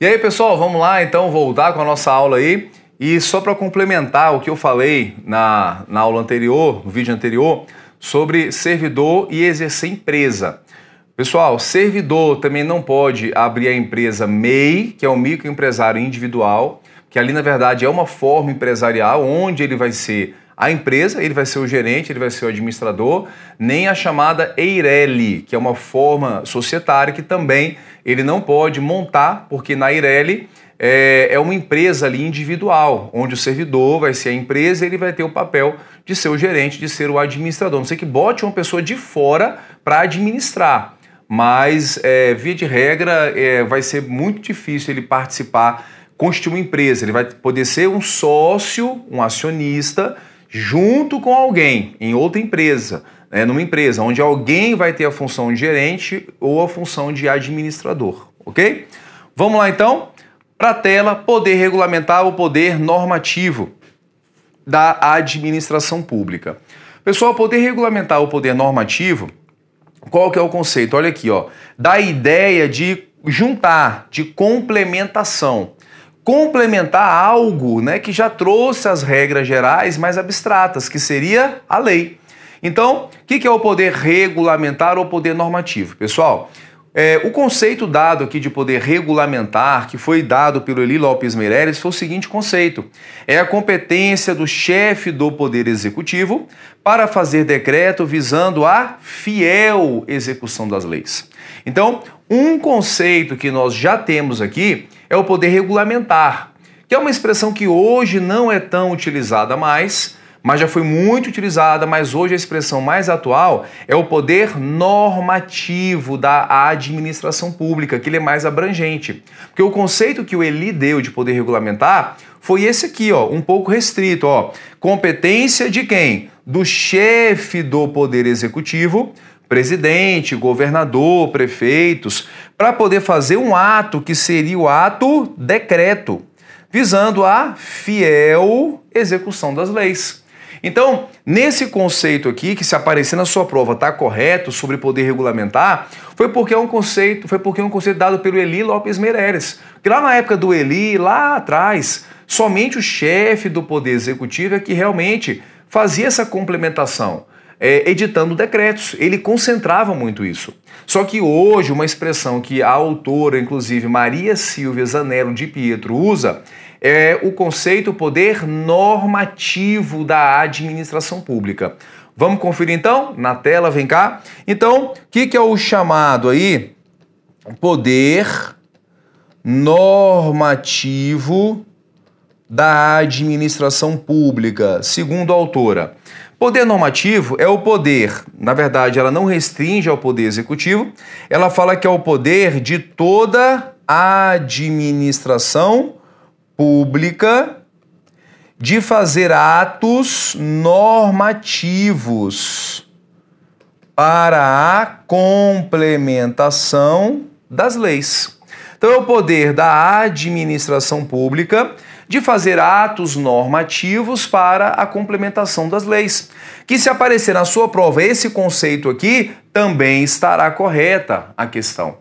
E aí, pessoal, vamos lá então voltar com a nossa aula aí. E só para complementar o que eu falei na aula anterior, no vídeo anterior, sobre servidor e exercer empresa. Pessoal, servidor também não pode abrir a empresa MEI, que é o microempresário individual, que ali na verdade é uma forma empresarial onde ele vai ser a empresa, ele vai ser o gerente, ele vai ser o administrador, nem a chamada EIRELI, que é uma forma societária que também ele não pode montar, porque na EIRELI é uma empresa ali individual, onde o servidor vai ser a empresa e ele vai ter o papel de ser o gerente, de ser o administrador. Não sei que bote uma pessoa de fora para administrar, mas via de regra vai ser muito difícil ele participar, constituir uma empresa. Ele vai poder ser um sócio, um acionista, junto com alguém em outra empresa, numa empresa onde alguém vai ter a função de gerente ou a função de administrador, ok? Vamos lá então para a tela, poder regulamentar o poder normativo da administração pública. Pessoal, poder regulamentar o poder normativo, qual que é o conceito? Olha aqui, ó, da ideia de juntar, de complementação. Complementar algo, que já trouxe as regras gerais mais abstratas, que seria a lei. Então, o que é o poder regulamentar ou poder normativo? Pessoal, o conceito dado aqui de poder regulamentar, que foi dado pelo Eli Lopes Meireles, foi o seguinte conceito: é a competência do chefe do Poder Executivo para fazer decreto visando a fiel execução das leis. Então, um conceito que nós já temos aqui é o poder regulamentar, que é uma expressão que hoje não é tão utilizada mais, mas já foi muito utilizada, mas hoje a expressão mais atual é o poder normativo da administração pública, que ele é mais abrangente. Porque o conceito que o Eli deu de poder regulamentar foi esse aqui, ó, um pouco restrito, ó. Competência de quem? Do chefe do Poder Executivo, presidente, governador, prefeitos, para poder fazer um ato que seria o ato decreto, visando a fiel execução das leis. Então, nesse conceito aqui, que se aparecer na sua prova está correto sobre poder regulamentar, foi porque é um conceito dado pelo Eli Lopes Meireles. Porque lá na época do Eli, lá atrás, somente o chefe do Poder Executivo é que realmente fazia essa complementação, editando decretos. Ele concentrava muito isso. Só que hoje, uma expressão que a autora, inclusive Maria Silvia Zanello de Pietro, usa é o conceito poder normativo da administração pública. Vamos conferir então? Na tela, vem cá. Então, o que é o chamado aí? Poder normativo da administração pública, segundo a autora. Poder normativo é o poder, na verdade, ela não restringe ao poder executivo, ela fala que é o poder de toda a administração pública de fazer atos normativos para a complementação das leis. Então é o poder da administração pública de fazer atos normativos para a complementação das leis. Que se aparecer na sua prova esse conceito aqui, também estará correta a questão.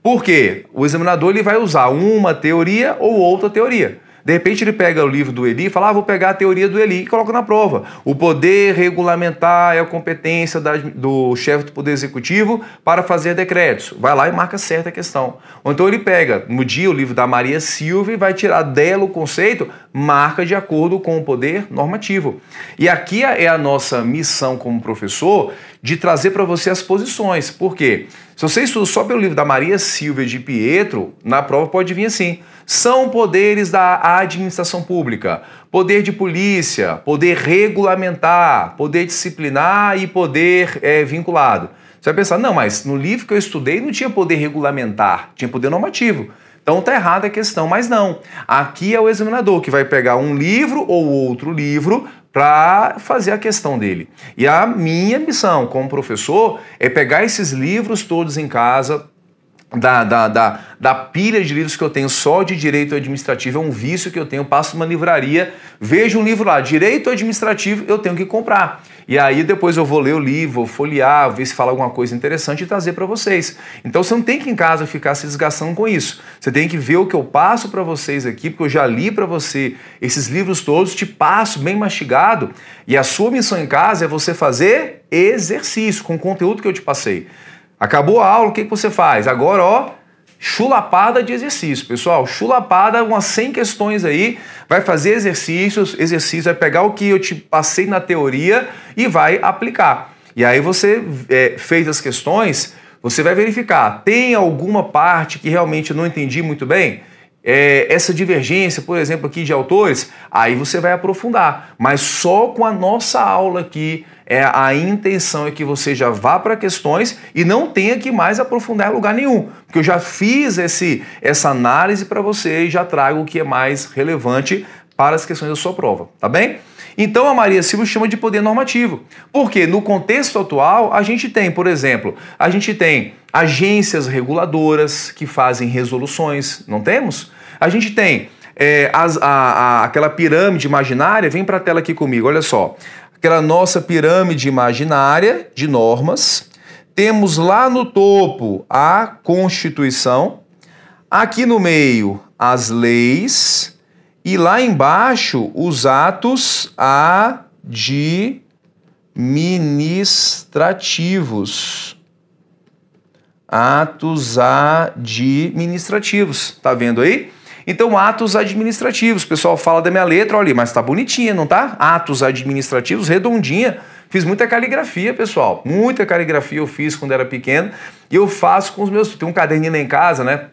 Por quê? O examinador ele vai usar uma teoria ou outra teoria. De repente ele pega o livro do Eli e fala, vou pegar a teoria do Eli e coloca na prova. O poder regulamentar é a competência do chefe do Poder Executivo para fazer decretos. Vai lá e marca certa a questão. Ou então ele pega, no dia, o livro da Maria Silvia e vai tirar dela o conceito, marca de acordo com o poder normativo. E aqui é a nossa missão como professor de trazer para você as posições. Por quê? Se você estuda só pelo livro da Maria Silvia de Pietro, na prova pode vir assim. São poderes da administração pública, poder de polícia, poder regulamentar, poder disciplinar e poder vinculado. Você vai pensar, não, mas no livro que eu estudei não tinha poder regulamentar, tinha poder normativo. Então tá errada a questão, mas não. Aqui é o examinador que vai pegar um livro ou outro livro para fazer a questão dele. E a minha missão como professor é pegar esses livros todos em casa, da pilha de livros que eu tenho só de direito administrativo, é um vício que eu tenho, passo numa livraria, vejo um livro lá, direito administrativo, eu tenho que comprar. e aí depois eu vou ler o livro, vou folhear, ver se fala alguma coisa interessante e trazer para vocês. Então você não tem que em casa ficar se desgastando com isso. Você tem que ver o que eu passo para vocês aqui, porque eu já li para você esses livros todos, te passo bem mastigado, e a sua missão em casa é você fazer exercício com o conteúdo que eu te passei. Acabou a aula, o que você faz? Agora, ó, chulapada de exercício, pessoal. Chulapada, umas 100 questões aí, vai fazer exercício, vai pegar o que eu te passei na teoria e vai aplicar. E aí você fez as questões, você vai verificar, tem alguma parte que realmente eu não entendi muito bem? Essa divergência, por exemplo, aqui de autores, aí você vai aprofundar. Mas só com a nossa aula aqui, a intenção é que você já vá para questões e não tenha que mais aprofundar em lugar nenhum. Porque eu já fiz essa análise para você e já trago o que é mais relevante para as questões da sua prova, tá bem? Então a Maria Silva chama de poder normativo. Porque no contexto atual, a gente tem, por exemplo, a gente tem agências reguladoras que fazem resoluções, não temos? A gente tem aquela pirâmide imaginária, vem para a tela aqui comigo, olha só. Aquela nossa pirâmide imaginária de normas. Temos lá no topo a Constituição, aqui no meio as leis e lá embaixo os atos administrativos. Atos administrativos, tá vendo aí? Então, atos administrativos, o pessoal fala da minha letra, olha ali, mas tá bonitinha, não tá? Atos administrativos, redondinha. Fiz muita caligrafia, pessoal, muita caligrafia eu fiz quando era pequeno e eu faço com os meus... Tem um caderninho lá em casa, né,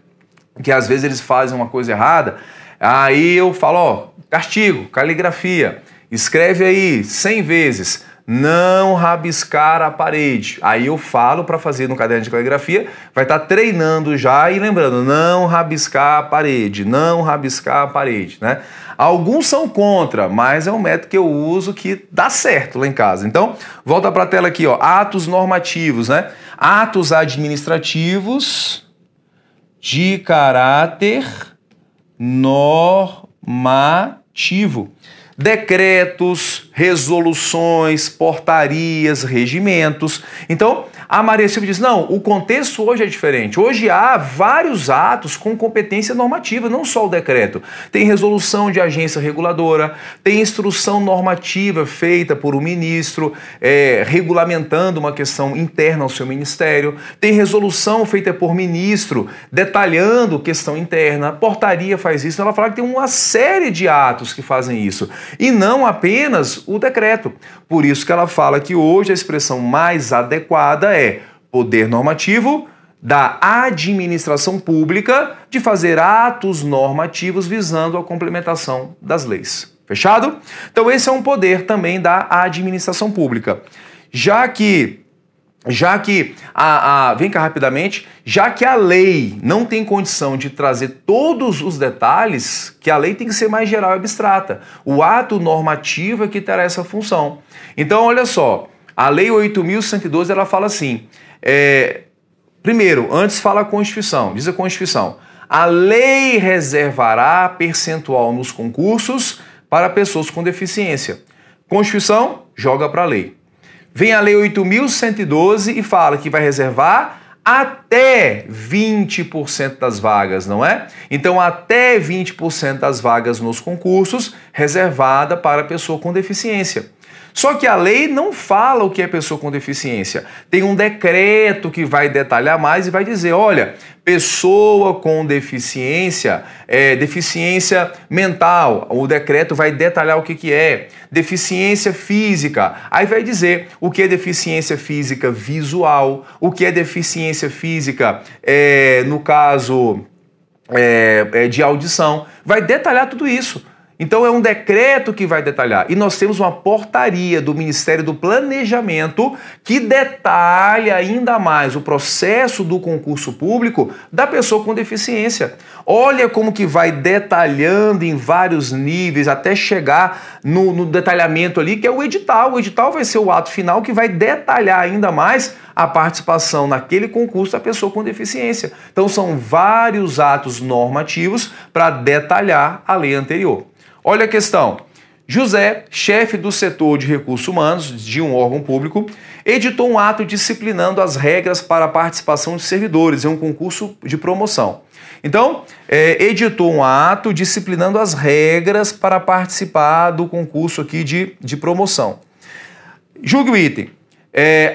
que às vezes eles fazem uma coisa errada, aí eu falo, ó, castigo, caligrafia, escreve aí 100 vezes, não rabiscar a parede. Aí eu falo para fazer no caderno de caligrafia, vai estar treinando já e lembrando, não rabiscar a parede, não rabiscar a parede, né? Alguns são contra, mas é um método que eu uso que dá certo lá em casa. Então, volta para a tela aqui, ó, atos normativos, né? Atos administrativos de caráter normativo. Decretos, resoluções, portarias, regimentos. Então, a Maria Silva diz, não, o contexto hoje é diferente. Hoje há vários atos com competência normativa, não só o decreto. Tem resolução de agência reguladora, tem instrução normativa feita por um ministro, regulamentando uma questão interna ao seu ministério, tem resolução feita por ministro, detalhando questão interna, a portaria faz isso. Ela fala que tem uma série de atos que fazem isso. E não apenas o decreto. Por isso que ela fala que hoje a expressão mais adequada é poder normativo da administração pública de fazer atos normativos visando a complementação das leis. Fechado? Então esse é um poder também da administração pública. Já que vem cá rapidamente, já que a lei não tem condição de trazer todos os detalhes, que a lei tem que ser mais geral e abstrata. O ato normativo é que terá essa função. Então, olha só, a Lei 8.112, ela fala assim, primeiro, antes fala a Constituição, diz a Constituição, a lei reservará percentual nos concursos para pessoas com deficiência. Constituição, joga para a lei. Vem a Lei 8.112 e fala que vai reservar até 20% das vagas, não é? Então, até 20% das vagas nos concursos reservada para a pessoa com deficiência. Só que a lei não fala o que é pessoa com deficiência. Tem um decreto que vai detalhar mais e vai dizer, olha, pessoa com deficiência, deficiência mental, o decreto vai detalhar o que é. Deficiência física, aí vai dizer o que é deficiência física visual, o que é deficiência física, no caso de audição, vai detalhar tudo isso. Então é um decreto que vai detalhar. E nós temos uma portaria do Ministério do Planejamento que detalha ainda mais o processo do concurso público da pessoa com deficiência. Olha como que vai detalhando em vários níveis até chegar no detalhamento ali, que é o edital. O edital vai ser o ato final que vai detalhar ainda mais a participação naquele concurso da pessoa com deficiência. Então são vários atos normativos para detalhar a lei anterior. Olha a questão. José, chefe do setor de recursos humanos de um órgão público, editou um ato disciplinando as regras para a participação de servidores em um concurso de promoção. Então, editou um ato disciplinando as regras para participar do concurso aqui de promoção. Julgue o item.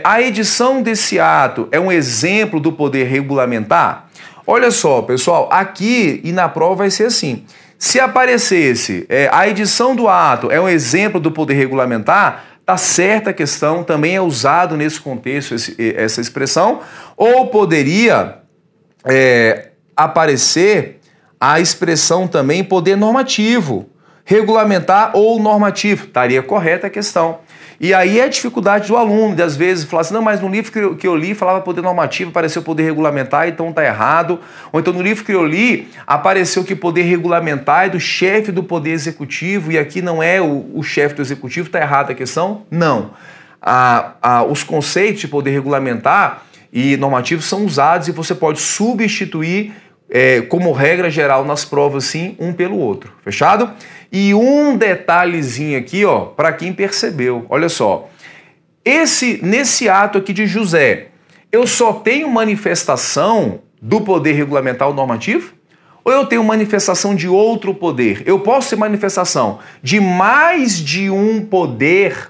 A edição desse ato é um exemplo do poder regulamentar? Olha só, pessoal, aqui e na prova vai ser assim. Se aparecesse a edição do ato é um exemplo do poder regulamentar, tá certa a questão, também é usado nesse contexto essa expressão, ou poderia aparecer a expressão também poder normativo, regulamentar ou normativo, estaria correta a questão. E aí é a dificuldade do aluno, de às vezes falar assim, não, mas no livro que eu li falava poder normativo, apareceu poder regulamentar, então tá errado. Ou então no livro que eu li apareceu que poder regulamentar é do chefe do poder executivo e aqui não é o chefe do executivo, tá errada a questão? Não. Os conceitos de poder regulamentar e normativo são usados e você pode substituir como regra geral nas provas sim, um pelo outro. Fechado? E um detalhezinho aqui, ó, para quem percebeu. Olha só. Nesse ato aqui de José, eu só tenho manifestação do poder regulamentar ou normativo? Ou eu tenho manifestação de outro poder? Eu posso ter manifestação de mais de um poder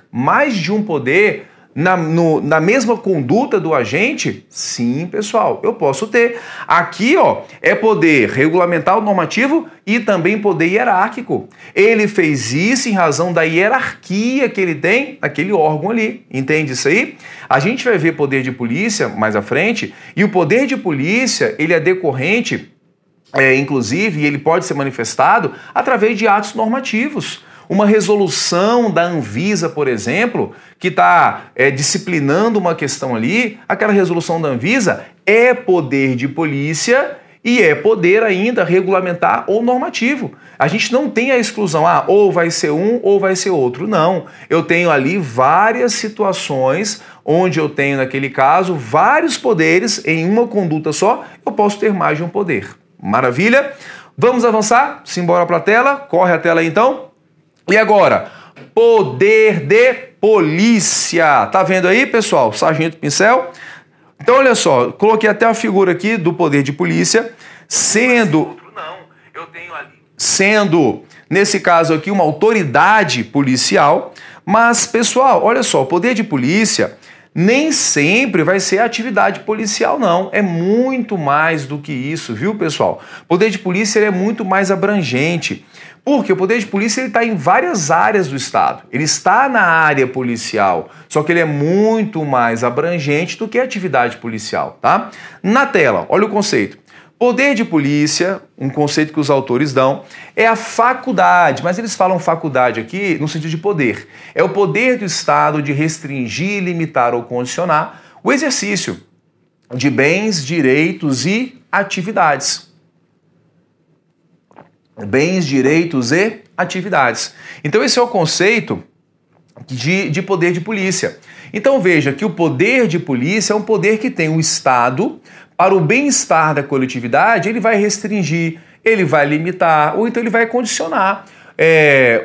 na mesma conduta do agente? Sim, pessoal, eu posso ter. Aqui, ó, é poder regulamentar ou normativo e também poder hierárquico. Ele fez isso em razão da hierarquia que ele tem naquele órgão ali. Entende isso aí? A gente vai ver poder de polícia mais à frente e o poder de polícia, ele é decorrente, inclusive, ele pode ser manifestado através de atos normativos. Uma resolução da Anvisa, por exemplo, que está disciplinando uma questão ali, aquela resolução da Anvisa é poder de polícia e é poder ainda regulamentar ou normativo. A gente não tem a exclusão, ou vai ser um ou vai ser outro. Não, eu tenho ali várias situações onde eu tenho, naquele caso, vários poderes em uma conduta só, eu posso ter mais de um poder. Maravilha? Vamos avançar? Simbora para a tela? Corre a tela aí, então. E agora, poder de polícia. Tá vendo aí, pessoal? Sargento Pincel. Então, olha só, coloquei até a figura aqui do poder de polícia, sendo, nesse caso aqui, uma autoridade policial. Mas, pessoal, olha só, o poder de polícia nem sempre vai ser atividade policial, não. É muito mais do que isso, viu, pessoal? O poder de polícia ele é muito mais abrangente. Porque o poder de polícia está em várias áreas do Estado. Ele está na área policial, só que ele é muito mais abrangente do que a atividade policial, tá? Na tela, olha o conceito. Poder de polícia, um conceito que os autores dão, é a faculdade, mas eles falam faculdade aqui no sentido de poder. É o poder do Estado de restringir, limitar ou condicionar o exercício de bens, direitos e atividades. Bens, direitos e atividades. Então esse é o conceito de poder de polícia. Então veja que o poder de polícia é um poder que tem o Estado, para o bem-estar da coletividade, ele vai restringir, ele vai limitar, ou então ele vai condicionar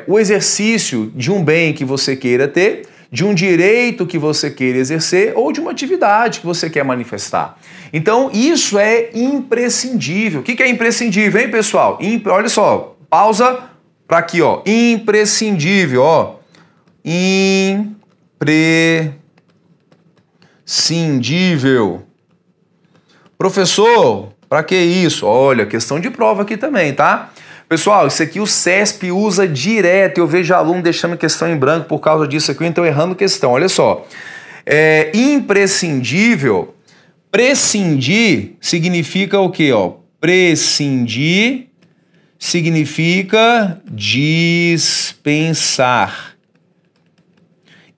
o exercício de um bem que você queira ter, de um direito que você queira exercer ou de uma atividade que você quer manifestar. Então, isso é imprescindível. O que é imprescindível, hein, pessoal? Olha só, pausa para aqui, ó. Imprescindível, ó. Imprescindível. Professor, para que isso? Olha, questão de prova aqui também, tá? Pessoal, isso aqui o CESP usa direto. Eu vejo aluno deixando questão em branco por causa disso aqui, então errando questão. Olha só. Imprescindível. Prescindir significa o quê? Ó? Prescindir significa dispensar.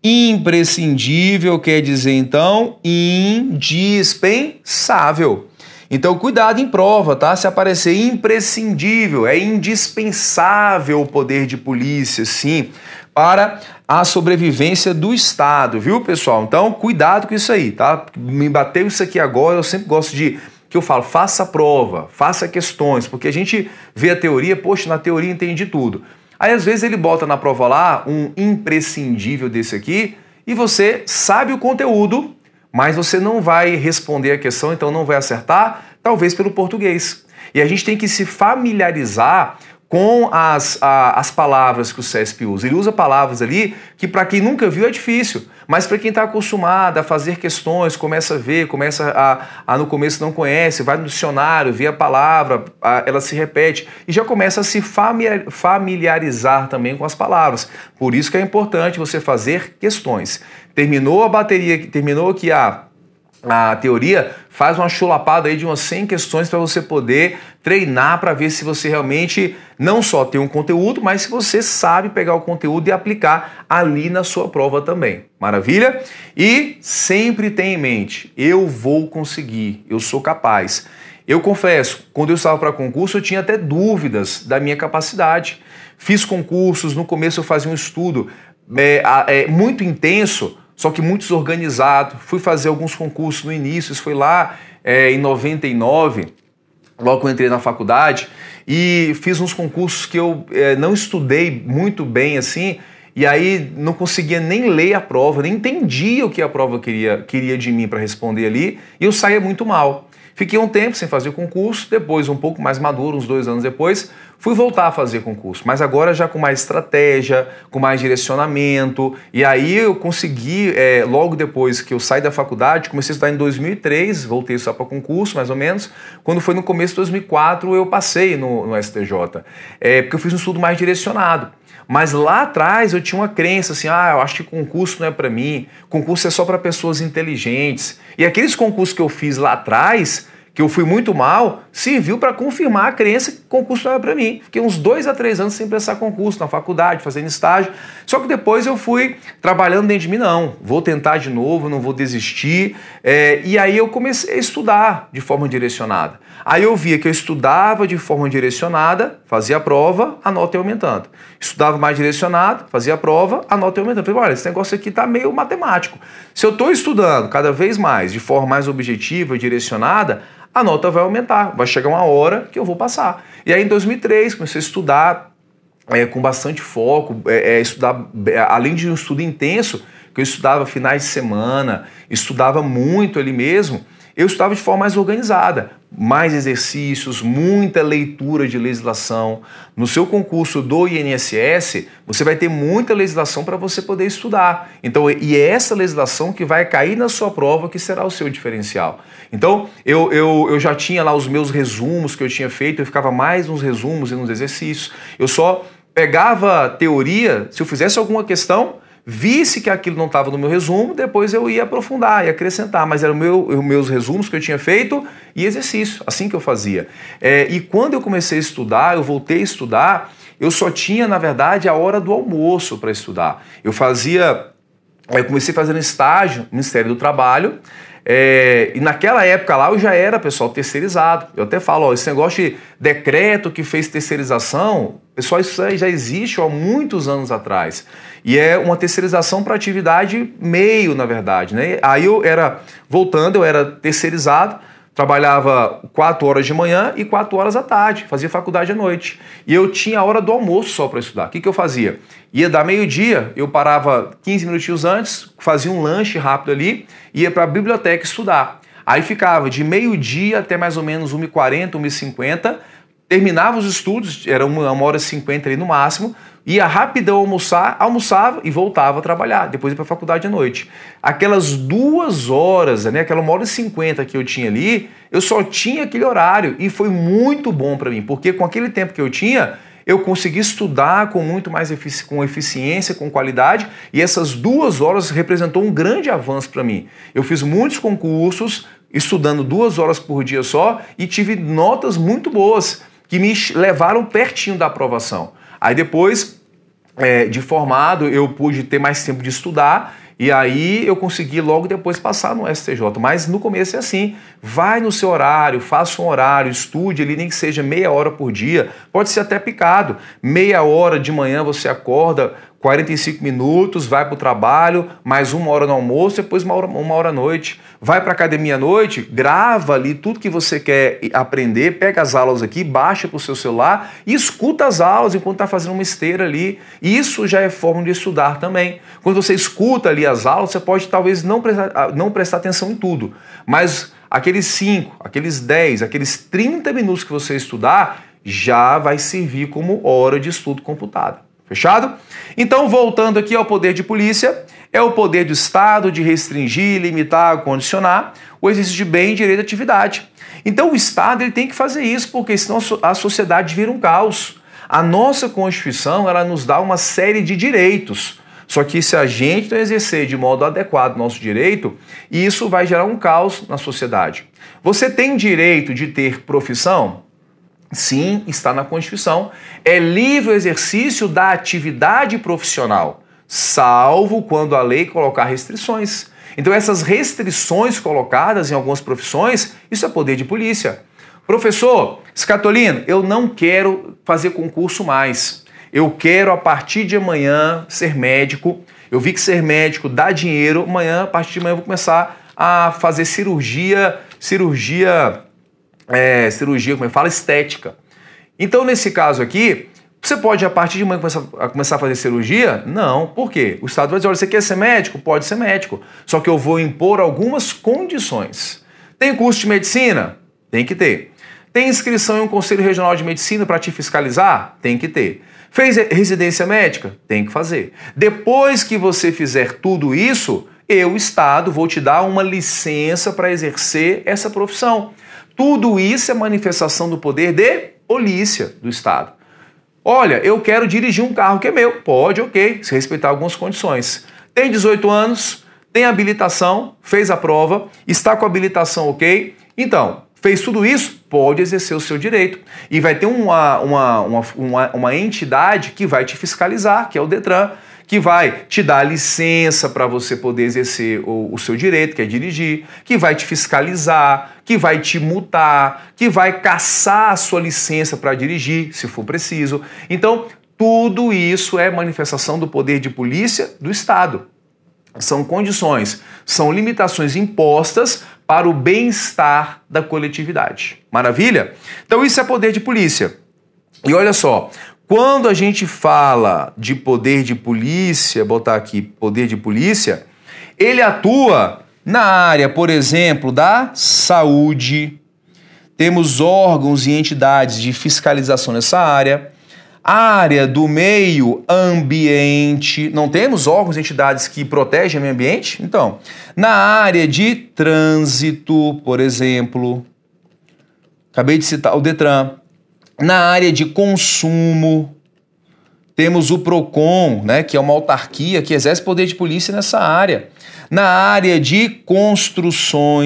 Imprescindível quer dizer, então, indispensável. Então, cuidado em prova, tá? Se aparecer imprescindível, é indispensável o poder de polícia, sim, para a sobrevivência do Estado, viu, pessoal? Então, cuidado com isso aí, tá? Me bateu isso aqui agora, eu sempre gosto de... que eu falo, faça a prova, faça questões, porque a gente vê a teoria, poxa, na teoria entende tudo. Aí às vezes ele bota na prova lá um imprescindível desse aqui e você sabe o conteúdo, mas você não vai responder a questão, então não vai acertar, talvez pelo português. E a gente tem que se familiarizar com as palavras que o CESP usa. Ele usa palavras ali que para quem nunca viu é difícil, mas para quem está acostumado a fazer questões, começa a ver, no começo não conhece, vai no dicionário, vê a palavra, ela se repete e já começa a se familiarizar também com as palavras. Por isso que é importante você fazer questões. Terminou a bateria, terminou aqui a teoria, faz uma chulapada aí de umas 100 questões para você poder treinar para ver se você realmente não só tem um conteúdo, mas se você sabe pegar o conteúdo e aplicar ali na sua prova também. Maravilha? E sempre tenha em mente, eu vou conseguir, eu sou capaz. Eu confesso, quando eu estava para concurso, eu tinha até dúvidas da minha capacidade. Fiz concursos, no começo eu fazia um estudo muito intenso, só que muito desorganizado. Fui fazer alguns concursos no início, isso foi lá em 99, logo que eu entrei na faculdade, e fiz uns concursos que eu não estudei muito bem assim, e aí não conseguia nem ler a prova, nem entendia o que a prova queria de mim para responder ali, e eu saía muito mal. Fiquei um tempo sem fazer concurso, depois um pouco mais maduro, uns 2 anos depois, fui voltar a fazer concurso, mas agora já com mais estratégia, com mais direcionamento, e aí eu consegui, logo depois que eu saí da faculdade, comecei a estudar em 2003, voltei só para concurso, mais ou menos, quando foi no começo de 2004 eu passei no STJ, porque eu fiz um estudo mais direcionado. Mas lá atrás eu tinha uma crença assim, eu acho que concurso não é para mim, concurso é só para pessoas inteligentes. E aqueles concursos que eu fiz lá atrás, que eu fui muito mal, serviu para confirmar a crença que concurso não era para mim. Fiquei uns 2 a 3 anos sem prestar concurso na faculdade, fazendo estágio. Só que depois eu fui trabalhando dentro de mim, não, vou tentar de novo, não vou desistir. E aí eu comecei a estudar de forma direcionada. Aí eu via que eu estudava de forma direcionada, fazia a prova, a nota ia aumentando. Estudava mais direcionado, fazia a prova, a nota ia aumentando. Falei, olha, esse negócio aqui está meio matemático. Se eu estou estudando cada vez mais, de forma mais objetiva e direcionada, a nota vai aumentar, vai chegar uma hora que eu vou passar. E aí em 2003 comecei a estudar com bastante foco, estudar, além de um estudo intenso, que eu estudava finais de semana, estudava muito ali mesmo, eu estudava de forma mais organizada, mais exercícios, muita leitura de legislação. No seu concurso do INSS, você vai ter muita legislação para você poder estudar. Então, e é essa legislação que vai cair na sua prova que será o seu diferencial. Então, eu já tinha lá os meus resumos que eu tinha feito, eu ficava mais nos resumos e nos exercícios. Eu só pegava teoria, se eu fizesse alguma questão, visse que aquilo não estava no meu resumo, depois eu ia aprofundar e acrescentar, mas eram os meus resumos que eu tinha feito e exercício, assim que eu fazia. E quando eu comecei a estudar, eu voltei a estudar, eu só tinha, na verdade, a hora do almoço para estudar. Eu comecei fazendo estágio no Ministério do Trabalho, e naquela época lá eu já era, pessoal, terceirizado. Eu até falo, esse negócio de decreto que fez terceirização, pessoal, isso aí já existe há muitos anos atrás. E é uma terceirização para atividade meio, na verdade, né? Aí eu era terceirizado, trabalhava 4 horas de manhã e 4 horas à tarde, fazia faculdade à noite. E eu tinha a hora do almoço só para estudar. O que eu fazia? Ia dar meio-dia, eu parava 15 minutinhos antes, fazia um lanche rápido ali, ia para a biblioteca estudar. Aí ficava de meio-dia até mais ou menos 1h40, 1h50, terminava os estudos, era 1h50 ali no máximo, ia rapidão almoçar, almoçava e voltava a trabalhar, depois ia para a faculdade à noite. Aquelas 2 horas, né, aquela 1h50 que eu tinha ali, eu só tinha aquele horário e foi muito bom para mim, porque com aquele tempo que eu tinha, eu consegui estudar com muito mais eficiência, com qualidade, e essas 2 horas representou um grande avanço para mim. Eu fiz muitos concursos, estudando 2 horas por dia só, e tive notas muito boas, que me levaram pertinho da aprovação. Aí depois, de formado, eu pude ter mais tempo de estudar, e aí eu consegui logo depois passar no STJ. Mas no começo é assim, vai no seu horário, faça um horário, estude ali, nem que seja meia hora por dia, pode ser até picado. Meia hora de manhã você acorda 45 minutos, vai para o trabalho, mais 1 hora no almoço, depois uma hora à noite. Vai para a academia à noite, grava ali tudo que você quer aprender, pega as aulas aqui, baixa para o seu celular e escuta as aulas enquanto está fazendo uma esteira ali. Isso já é forma de estudar também. Quando você escuta ali as aulas, você pode talvez não prestar atenção em tudo, mas aqueles 5, aqueles 10, aqueles 30 minutos que você estudar, já vai servir como hora de estudo computada. Fechado? Então, voltando aqui ao poder de polícia, é o poder do Estado de restringir, limitar, condicionar o exercício de bem, direito e atividade. Então, o Estado ele tem que fazer isso, porque senão a sociedade vira um caos. A nossa Constituição ela nos dá uma série de direitos. Só que se a gente não exercer de modo adequado o nosso direito, isso vai gerar um caos na sociedade. Você tem direito de ter profissão? Sim, está na Constituição. É livre o exercício da atividade profissional, salvo quando a lei colocar restrições. Então essas restrições colocadas em algumas profissões, isso é poder de polícia. Professor Scatolino, eu não quero fazer concurso mais. Eu quero a partir de amanhã ser médico. Eu vi que ser médico dá dinheiro. Amanhã, a partir de amanhã eu vou começar a fazer cirurgia, como fala, estética. Então, nesse caso aqui, você pode, a partir de amanhã, começar a fazer cirurgia? Não. Por quê? O Estado vai dizer, olha, você quer ser médico? Pode ser médico. Só que eu vou impor algumas condições. Tem curso de medicina? Tem que ter. Tem inscrição em um Conselho Regional de Medicina para te fiscalizar? Tem que ter. Fez residência médica? Tem que fazer. Depois que você fizer tudo isso, eu, Estado, vou te dar uma licença para exercer essa profissão. Tudo isso é manifestação do poder de polícia do Estado. Olha, eu quero dirigir um carro que é meu. Pode, ok, se respeitar algumas condições. Tem 18 anos, tem habilitação, fez a prova, está com habilitação ok. Então, fez tudo isso, pode exercer o seu direito. E vai ter uma entidade que vai te fiscalizar, que é o Detran, que vai te dar licença para você poder exercer o seu direito, que é dirigir, que vai te fiscalizar, que vai te multar, que vai cassar a sua licença para dirigir, se for preciso. Então, tudo isso é manifestação do poder de polícia do Estado. São condições, são limitações impostas para o bem-estar da coletividade. Maravilha? Então, isso é poder de polícia. E olha só, quando a gente fala de poder de polícia, botar aqui poder de polícia, ele atua na área, por exemplo, da saúde. Temos órgãos e entidades de fiscalização nessa área. Área do meio ambiente. Não temos órgãos e entidades que protegem o meio ambiente? Então, na área de trânsito, por exemplo, acabei de citar o Detran. Na área de consumo, temos o PROCON, né, que é uma autarquia que exerce poder de polícia nessa área. Na área de construção,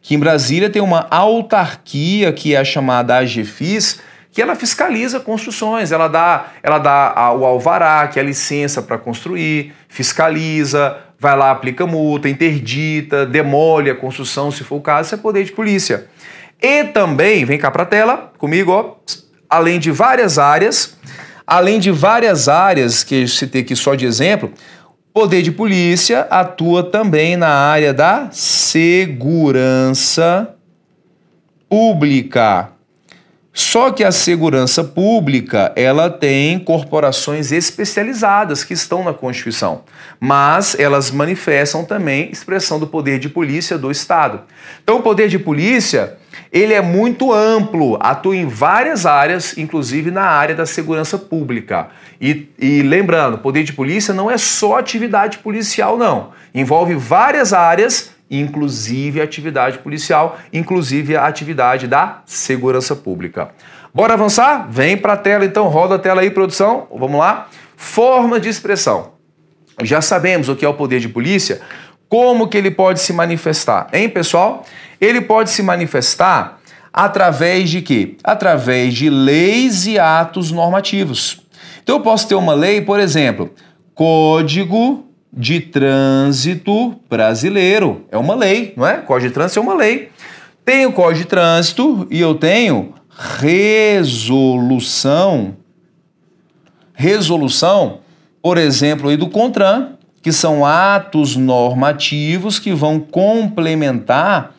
que em Brasília tem uma autarquia que é a chamada AGFIS, que ela fiscaliza construções, ela dá o alvará, que é a licença para construir, fiscaliza, vai lá, aplica multa, interdita, demole a construção, se for o caso, isso é poder de polícia. E também, vem cá para a tela, comigo, ó, além de várias áreas que eu citei aqui só de exemplo, poder de polícia atua também na área da segurança pública. Só que a segurança pública, ela tem corporações especializadas que estão na Constituição, mas elas manifestam também expressão do poder de polícia do Estado. Então o poder de polícia, ele é muito amplo, atua em várias áreas, inclusive na área da segurança pública. E lembrando, poder de polícia não é só atividade policial, não. Envolve várias áreas, inclusive a atividade policial, inclusive a atividade da segurança pública. Bora avançar? Vem para a tela então, roda a tela aí, produção. Vamos lá. Forma de expressão. Já sabemos o que é o poder de polícia, como que ele pode se manifestar, hein, pessoal? Ele pode se manifestar através de quê? Através de leis e atos normativos. Então eu posso ter uma lei, por exemplo, Código de Trânsito Brasileiro. É uma lei, não é? Código de Trânsito é uma lei. Tenho Código de Trânsito e eu tenho Resolução resolução, por exemplo, aí do CONTRAN, que são atos normativos que vão complementar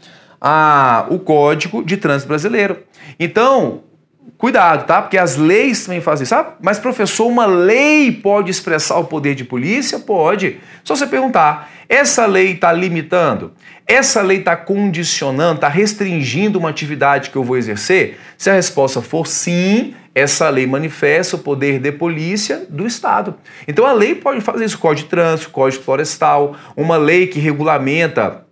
o Código de Trânsito Brasileiro. Então, cuidado, tá? Porque as leis também fazem isso. Ah, mas, professor, uma lei pode expressar o poder de polícia? Pode. Só você perguntar, essa lei está limitando? Essa lei está condicionando, está restringindo uma atividade que eu vou exercer? Se a resposta for sim, essa lei manifesta o poder de polícia do Estado. Então, a lei pode fazer isso. Código de Trânsito, Código Florestal, uma lei que regulamenta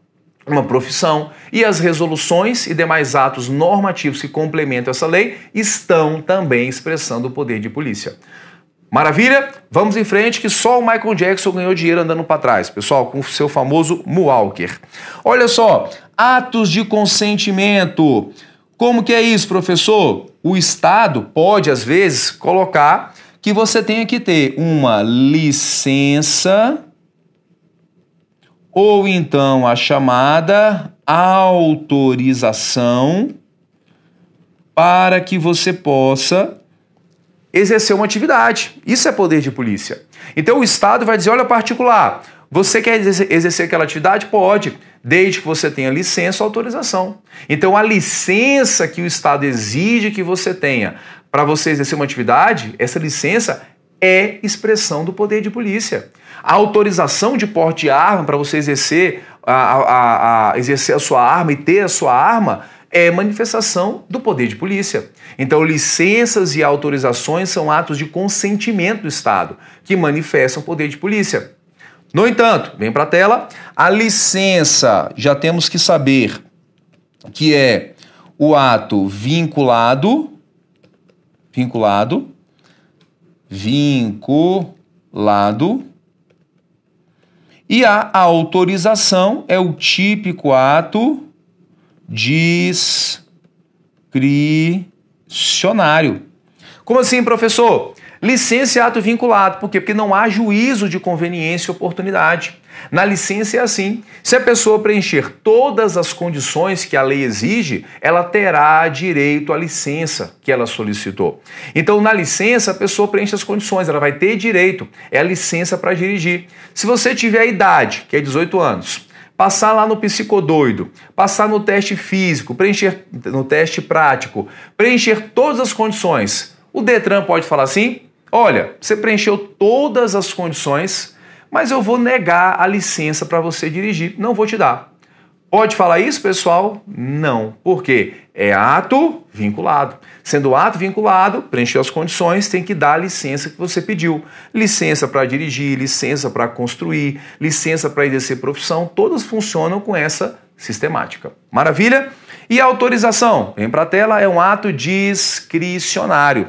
uma profissão, e as resoluções e demais atos normativos que complementam essa lei estão também expressando o poder de polícia. Maravilha? Vamos em frente que só o Michael Jackson ganhou dinheiro andando para trás, pessoal, com o seu famoso Moonwalker. Olha só, atos de consentimento. Como que é isso, professor? O Estado pode, às vezes, colocar que você tenha que ter uma licença ou então a chamada autorização para que você possa exercer uma atividade. Isso é poder de polícia. Então o Estado vai dizer, olha, particular, você quer exercer aquela atividade? Pode, desde que você tenha licença ou autorização. Então a licença que o Estado exige que você tenha para você exercer uma atividade, essa licença é expressão do poder de polícia. A autorização de porte de arma para você exercer exercer a sua arma e ter a sua arma é manifestação do poder de polícia. Então, licenças e autorizações são atos de consentimento do Estado, que manifestam o poder de polícia. No entanto, vem para a tela, a licença, já temos que saber que é o ato vinculado, e a autorização é o típico ato discricionário. Como assim, professor? Licença é ato vinculado. Por quê? Porque não há juízo de conveniência e oportunidade. Na licença é assim. Se a pessoa preencher todas as condições que a lei exige, ela terá direito à licença que ela solicitou. Então, na licença, a pessoa preenche as condições, ela vai ter direito. É a licença para dirigir. Se você tiver a idade, que é 18 anos, passar lá no psicodoido, passar no teste físico, preencher no teste prático, preencher todas as condições, o Detran pode falar assim, olha, você preencheu todas as condições, mas eu vou negar a licença para você dirigir, não vou te dar. Pode falar isso, pessoal? Não. Por quê? É ato vinculado. Sendo ato vinculado, preencheu as condições, tem que dar a licença que você pediu. Licença para dirigir, licença para construir, licença para exercer profissão, todas funcionam com essa sistemática. Maravilha? E a autorização? Vem para a tela, é um ato discricionário.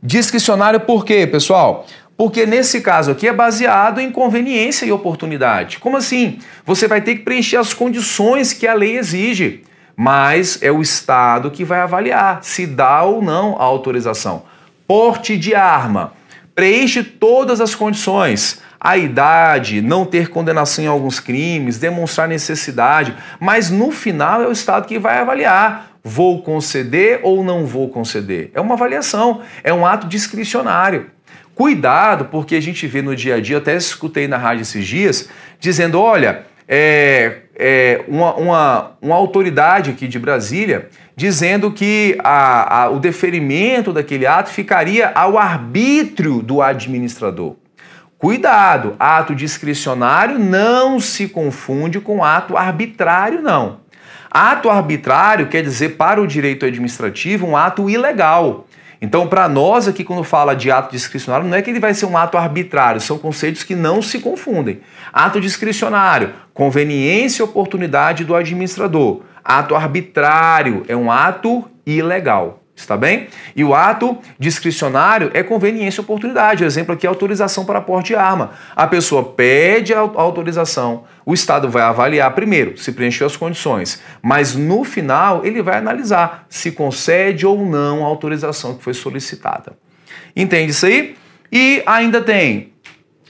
Discricionário por quê, pessoal? Porque nesse caso aqui é baseado em conveniência e oportunidade. Como assim? Você vai ter que preencher as condições que a lei exige, mas é o Estado que vai avaliar se dá ou não a autorização. Porte de arma. Preenche todas as condições. A idade, não ter condenação em alguns crimes, demonstrar necessidade, mas no final é o Estado que vai avaliar. Vou conceder ou não vou conceder? É uma avaliação, é um ato discricionário. Cuidado, porque a gente vê no dia a dia, eu até escutei na rádio esses dias, dizendo, olha, uma autoridade aqui de Brasília, dizendo que o deferimento daquele ato ficaria ao arbítrio do administrador. Cuidado, ato discricionário não se confunde com ato arbitrário, não. Ato arbitrário quer dizer, para o direito administrativo, um ato ilegal. Então, para nós aqui, quando fala de ato discricionário, não é que ele vai ser um ato arbitrário, são conceitos que não se confundem. Ato discricionário, conveniência e oportunidade do administrador. Ato arbitrário é um ato ilegal, está bem? E o ato discricionário é conveniência e oportunidade. O exemplo aqui é autorização para porte de arma. A pessoa pede a autorização, o Estado vai avaliar primeiro se preencheu as condições, mas no final ele vai analisar se concede ou não a autorização que foi solicitada. Entende isso aí? E ainda tem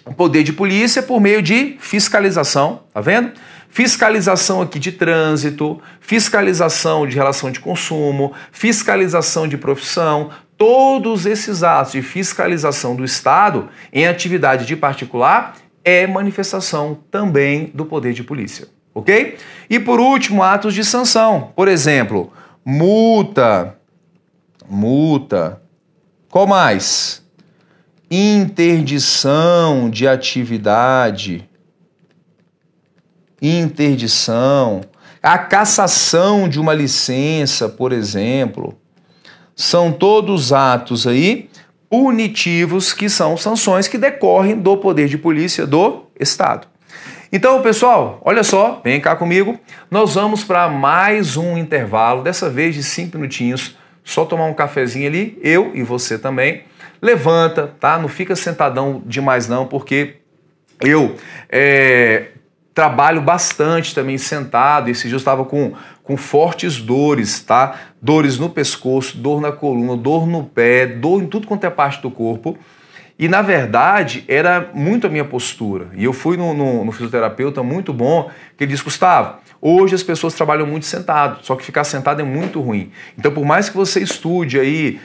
o poder de polícia por meio de fiscalização, tá vendo? Fiscalização aqui de trânsito, fiscalização de relação de consumo, fiscalização de profissão, todos esses atos de fiscalização do Estado em atividade de particular é manifestação também do poder de polícia, ok? E por último, atos de sanção. Por exemplo, multa. Qual mais? Interdição de atividade. A cassação de uma licença, por exemplo. São todos atos aí punitivos que são sanções que decorrem do poder de polícia do Estado. Então, pessoal, olha só, vem cá comigo. Nós vamos para mais um intervalo, dessa vez de 5 minutinhos. Só tomar um cafezinho ali, eu e você também. Levanta, tá? Não fica sentadão demais não, porque eu trabalho bastante também sentado. Esse dia eu estava com fortes dores, tá? Dores no pescoço, dor na coluna, dor no pé, dor em tudo quanto é parte do corpo. E, na verdade, era muito a minha postura. E eu fui no fisioterapeuta muito bom, que ele disse, Gustavo, hoje as pessoas trabalham muito sentado, só que ficar sentado é muito ruim. Então, por mais que você estude aí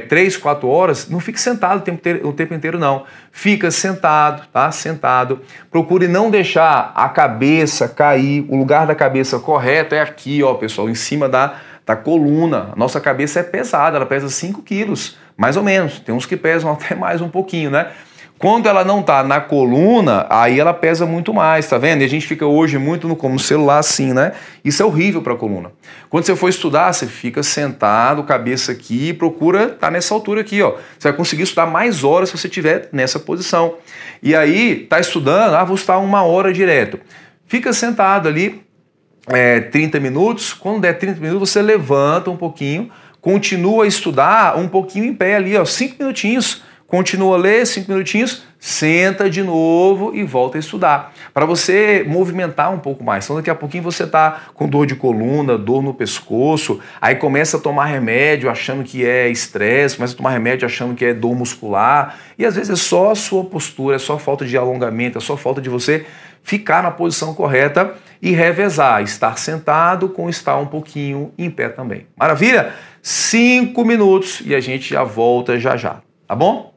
3, 4 horas, não fique sentado o tempo inteiro, não. Fica sentado, tá? Sentado. Procure não deixar a cabeça cair. O lugar da cabeça correto é aqui, ó, pessoal, em cima da coluna. A nossa cabeça é pesada, ela pesa 5 quilos, mais ou menos. Tem uns que pesam até mais um pouquinho, né? Quando ela não tá na coluna, aí ela pesa muito mais, tá vendo? E a gente fica hoje muito como celular assim, né? Isso é horrível para a coluna. Quando você for estudar, você fica sentado, cabeça aqui, e procura estar nessa altura aqui, ó. Você vai conseguir estudar mais horas se você estiver nessa posição. E aí, tá estudando, vou estudar 1 hora direto. Fica sentado ali, 30 minutos, quando der 30 minutos você levanta um pouquinho, continua a estudar um pouquinho em pé ali, ó, 5 minutinhos, continua a ler 5 minutinhos, senta de novo e volta a estudar, para você movimentar um pouco mais. Então daqui a pouquinho você tá com dor de coluna, dor no pescoço, aí começa a tomar remédio achando que é estresse, começa a tomar remédio achando que é dor muscular, e às vezes é só a sua postura, é só falta de alongamento, é só falta de você ficar na posição correta e revezar, estar sentado com estar um pouquinho em pé também. Maravilha? 5 minutos e a gente já volta já, tá bom?